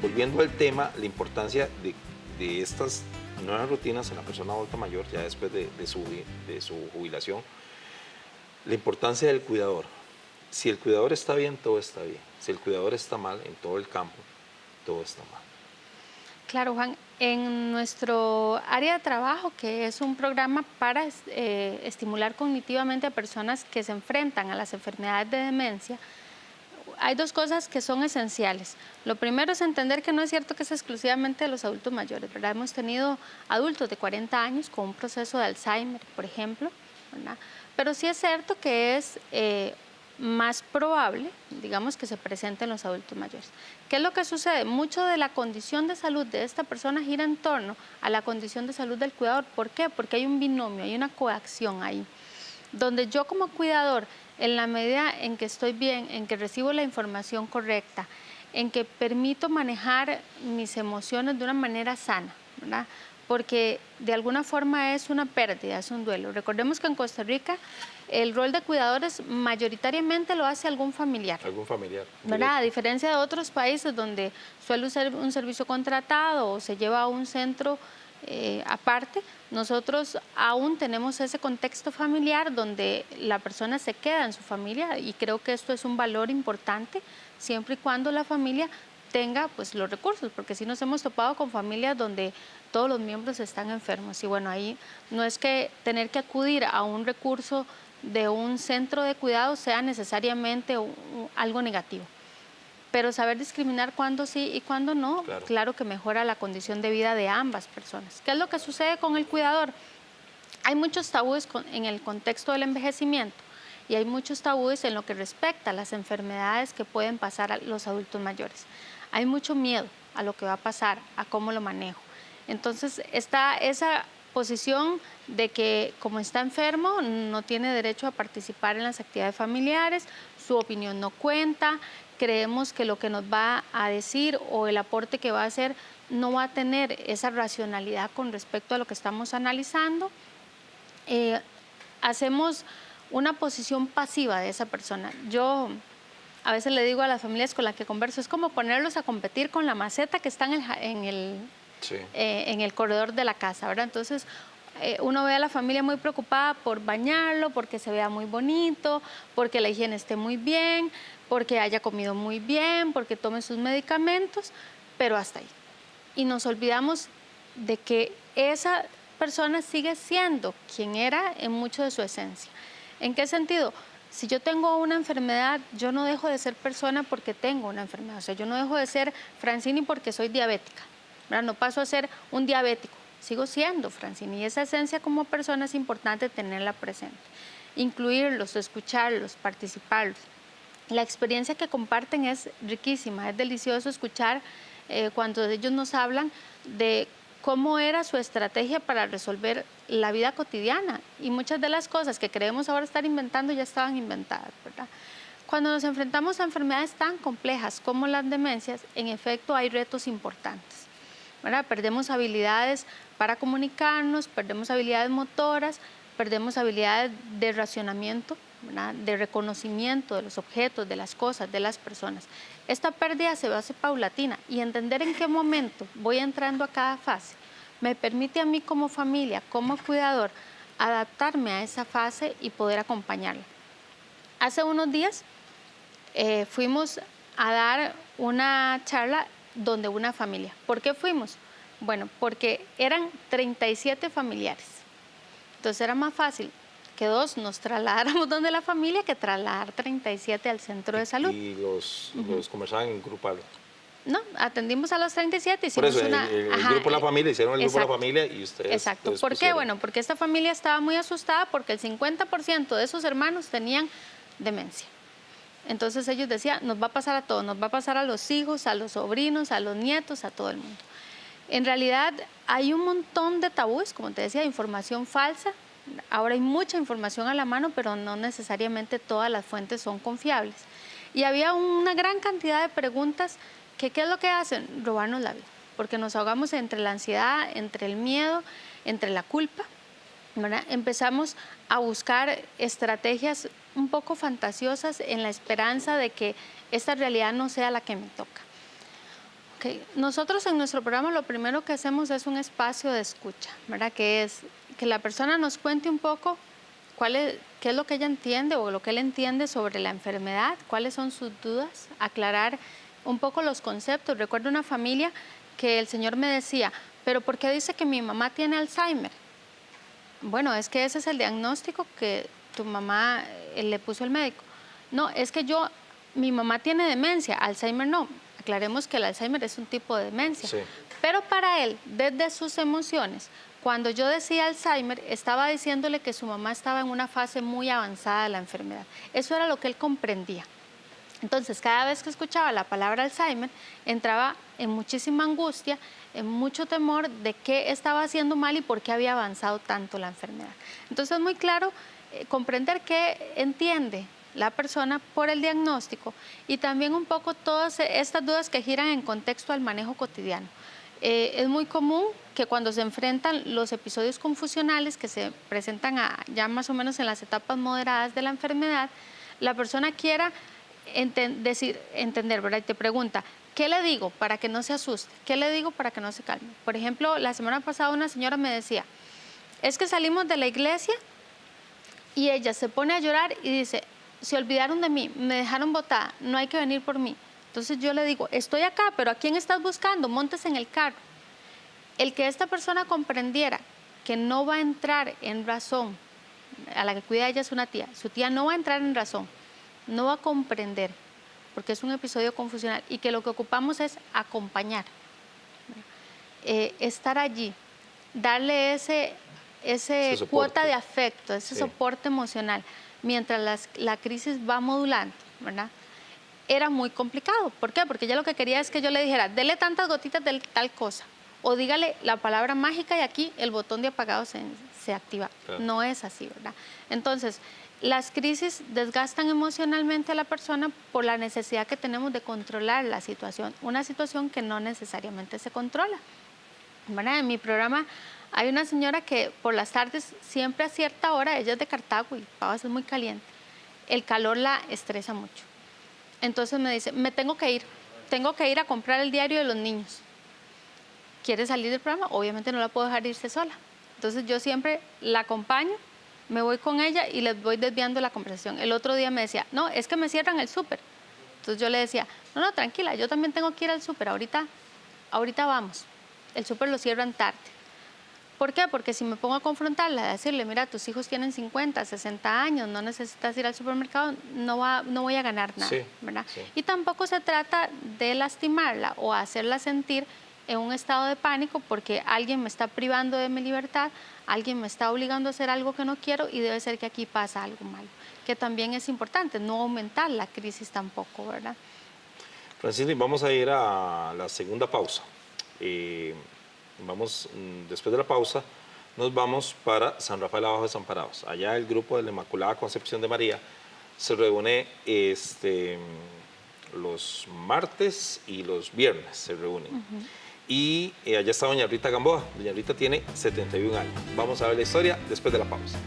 volviendo al tema, la importancia de estas nuevas rutinas en la persona adulta mayor, ya después de su jubilación, la importancia del cuidador. Si el cuidador está bien, todo está bien. Si el cuidador está mal, en todo el campo, todo está mal. Claro, Juan, en nuestro área de trabajo, que es un programa para estimular cognitivamente a personas que se enfrentan a las enfermedades de demencia, hay dos cosas que son esenciales. Lo primero es entender que no es cierto que es exclusivamente de los adultos mayores, ¿verdad? Hemos tenido adultos de 40 años con un proceso de Alzheimer, por ejemplo, ¿verdad? Pero sí es cierto que es más probable, digamos, que se presente en los adultos mayores. ¿Qué es lo que sucede? Mucho de la condición de salud de esta persona gira en torno a la condición de salud del cuidador. ¿Por qué? Porque hay un binomio, hay una coacción ahí, donde yo como cuidador, en la medida en que estoy bien, en que recibo la información correcta, en que permito manejar mis emociones de una manera sana, ¿verdad? Porque de alguna forma es una pérdida, es un duelo. Recordemos que en Costa Rica el rol de cuidadores mayoritariamente lo hace algún familiar. Algún familiar. ¿Verdad? A diferencia de otros países donde suele ser un servicio contratado o se lleva a un centro aparte, nosotros aún tenemos ese contexto familiar donde la persona se queda en su familia y creo que esto es un valor importante siempre y cuando la familia tenga pues los recursos, porque sí nos hemos topado con familias donde todos los miembros están enfermos y bueno, ahí no es que tener que acudir a un recurso de un centro de cuidado sea necesariamente algo negativo. Pero saber discriminar cuándo sí y cuándo no, claro que mejora la condición de vida de ambas personas. ¿Qué es lo que sucede con el cuidador? Hay muchos tabúes en el contexto del envejecimiento y hay muchos tabúes en lo que respecta a las enfermedades que pueden pasar a los adultos mayores. Hay mucho miedo a lo que va a pasar, a cómo lo manejo. Entonces está esa posición de que como está enfermo no tiene derecho a participar en las actividades familiares, su opinión no cuenta, creemos que lo que nos va a decir o el aporte que va a hacer no va a tener esa racionalidad con respecto a lo que estamos analizando. Hacemos una posición pasiva de esa persona. Yo a veces le digo a las familias con las que converso, es como ponerlos a competir con la maceta que está en el corredor de la casa, ¿verdad? Entonces, uno ve a la familia muy preocupada por bañarlo, porque se vea muy bonito, porque la higiene esté muy bien, porque haya comido muy bien, porque tome sus medicamentos, pero hasta ahí. Y nos olvidamos de que esa persona sigue siendo quien era en mucho de su esencia. ¿En qué sentido? Si yo tengo una enfermedad, yo no dejo de ser persona porque tengo una enfermedad. O sea, yo no dejo de ser Francini porque soy diabética, ¿verdad? No paso a ser un diabético, sigo siendo Francini. Y esa esencia como persona es importante tenerla presente. Incluirlos, escucharlos, participarlos. La experiencia que comparten es riquísima, es delicioso escuchar cuando ellos nos hablan de cómo era su estrategia para resolver la vida cotidiana. Y muchas de las cosas que creemos ahora estar inventando ya estaban inventadas, ¿verdad? Cuando nos enfrentamos a enfermedades tan complejas como las demencias, en efecto hay retos importantes, ¿verdad? Perdemos habilidades para comunicarnos, perdemos habilidades motoras, perdemos habilidades de racionamiento, ¿verdad? De reconocimiento de los objetos, de las cosas, de las personas. Esta pérdida se hace paulatina y entender en qué momento voy entrando a cada fase me permite a mí como familia, como cuidador, adaptarme a esa fase y poder acompañarla. Hace unos días fuimos a dar una charla donde una familia. ¿Por qué fuimos? Bueno, porque eran 37 familiares. Entonces era más fácil que 2 nos trasladáramos donde la familia que trasladar 37 al centro de salud. Y los conversaban en grupal. No, atendimos a los 37, Por hicimos eso, una... el grupo de la familia, hicieron el grupo de la familia y ustedes... Exacto. ¿Por qué? Bueno, porque esta familia estaba muy asustada porque el 50% de sus hermanos tenían demencia. Entonces ellos decían, nos va a pasar a todos, nos va a pasar a los hijos, a los sobrinos, a los nietos, a todo el mundo. En realidad hay un montón de tabúes, como te decía, información falsa. Ahora hay mucha información a la mano, pero no necesariamente todas las fuentes son confiables. Y había una gran cantidad de preguntas que, ¿qué es lo que hacen? Robarnos la vida, porque nos ahogamos entre la ansiedad, entre el miedo, entre la culpa, ¿verdad? Empezamos a buscar estrategias un poco fantasiosas en la esperanza de que esta realidad no sea la que me toca. Ok, nosotros en nuestro programa lo primero que hacemos es un espacio de escucha, ¿verdad? Que es que la persona nos cuente un poco qué es lo que ella entiende o lo que él entiende sobre la enfermedad, cuáles son sus dudas, aclarar un poco los conceptos. Recuerdo una familia que el señor me decía, pero ¿por qué dice que mi mamá tiene Alzheimer? Bueno, es que ese es el diagnóstico que tu mamá le puso el médico. No, es que mi mamá tiene demencia, Alzheimer no. Aclaremos que el Alzheimer es un tipo de demencia. Sí. Pero para él, desde sus emociones, cuando yo decía Alzheimer, estaba diciéndole que su mamá estaba en una fase muy avanzada de la enfermedad. Eso era lo que él comprendía. Entonces, cada vez que escuchaba la palabra Alzheimer, entraba en muchísima angustia, en mucho temor de qué estaba haciendo mal y por qué había avanzado tanto la enfermedad. Entonces, es muy claro comprender qué entiende la persona por el diagnóstico y también un poco todas estas dudas que giran en contexto al manejo cotidiano. Es muy común que cuando se enfrentan los episodios confusionales que se presentan ya más o menos en las etapas moderadas de la enfermedad, la persona quiera entender, ¿verdad? Y te pregunta, ¿qué le digo para que no se asuste? ¿Qué le digo para que no se calme? Por ejemplo, la semana pasada una señora me decía, es que salimos de la iglesia y ella se pone a llorar y dice, se olvidaron de mí, me dejaron botada, no hay que venir por mí. Entonces yo le digo, estoy acá, pero ¿a quién estás buscando? Montes en el carro. El que esta persona comprendiera que no va a entrar en razón, a la que cuida ella es una tía, su tía no va a entrar en razón, no va a comprender, porque es un episodio confusional, y que lo que ocupamos es acompañar, estar allí, darle ese cuota de afecto, ese soporte emocional, mientras la crisis va modulando, ¿verdad? Era muy complicado. ¿Por qué? Porque ella lo que quería es que yo le dijera, dele tantas gotitas de tal cosa, o dígale la palabra mágica y aquí el botón de apagado se activa. Claro. No es así, ¿verdad? Entonces, las crisis desgastan emocionalmente a la persona por la necesidad que tenemos de controlar la situación, una situación que no necesariamente se controla. ¿Verdad? En mi programa hay una señora que por las tardes, siempre a cierta hora, ella es de Cartago y Pavas es muy caliente, el calor la estresa mucho. Entonces me dice, me tengo que ir a comprar el diario de los niños. ¿Quiere salir del programa? Obviamente no la puedo dejar irse sola. Entonces yo siempre la acompaño, me voy con ella y les voy desviando la conversación. El otro día me decía, no, es que me cierran el súper. Entonces yo le decía, no, tranquila, yo también tengo que ir al súper, ahorita vamos. El súper lo cierran tarde. ¿Por qué? Porque si me pongo a confrontarla, a decirle, mira, tus hijos tienen 50, 60 años, no necesitas ir al supermercado, no voy a ganar nada, sí, ¿verdad? Sí. Y tampoco se trata de lastimarla o hacerla sentir en un estado de pánico porque alguien me está privando de mi libertad, alguien me está obligando a hacer algo que no quiero y debe ser que aquí pasa algo malo, que también es importante, no aumentar la crisis tampoco, ¿verdad? Francine, vamos a ir a la segunda pausa. Después de la pausa, nos vamos para San Rafael Abajo Desamparados. Allá el grupo de la Inmaculada Concepción de María se reúne los martes y los viernes, se reúnen. Y allá está doña Rita Gamboa. Doña Rita tiene 71 años. Vamos a ver la historia después de la pausa.